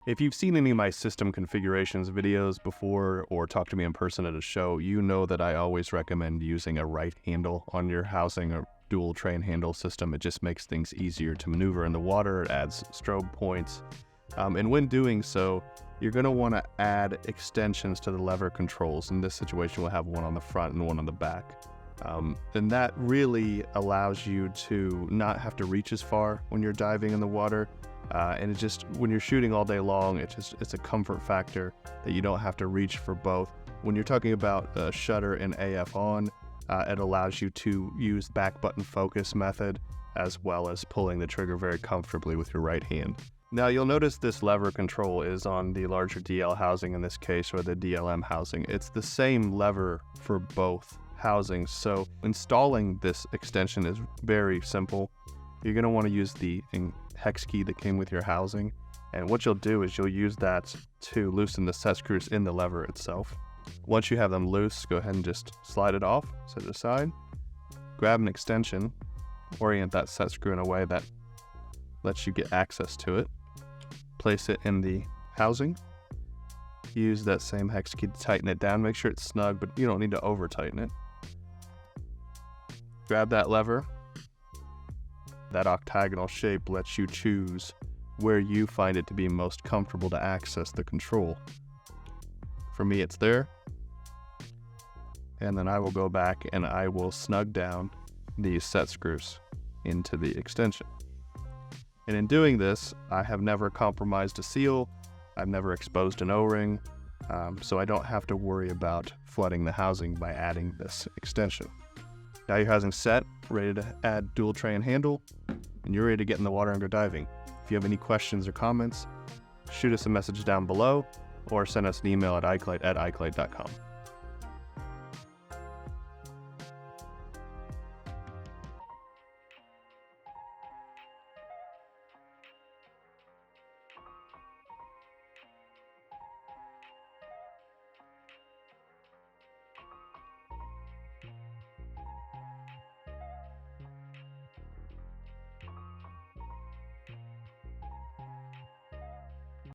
If you've seen any of my system configurations videos before or talked to me in person at a show, you know that I always recommend using a right handle on your housing or dual train handle system. It just makes things easier to maneuver in the water. It adds strobe points. And when doing so, you're going to want to add extensions to the lever controls. In this situation, we'll have one on the front and one on the back. And that really allows you to not have to reach as far when you're diving in the water. And it just, when you're shooting all day long, it's a comfort factor that you don't have to reach for both. When you're talking about shutter and AF on, it allows you to use back button focus method as well as pulling the trigger very comfortably with your right hand. Now you'll notice this lever control is on the larger DL housing in this case, or the DLM housing. It's the same lever for both housings, so installing this extension is very simple. You're going to want to use the hex key that came with your housing, and what you'll do is you'll use that to loosen the set screws in the lever itself. Once you have them loose, go ahead and just slide it off, set it aside, grab an extension, orient that set screw in a way that lets you get access to it, place it in the housing, use that same hex key to tighten it down, make sure it's snug, but you don't need to over tighten it. Grab that lever. That octagonal shape lets you choose where you find it to be most comfortable to access the control. For me, it's there. And then I will go back and I will snug down these set screws into the extension. And in doing this, I have never compromised a seal. I've never exposed an O-ring. So I don't have to worry about flooding the housing by adding this extension. Now your housing's set, ready to add dual tray and handle, and you're ready to get in the water and go diving. If you have any questions or comments, shoot us a message down below or send us an email at ikelite@ikelite.com.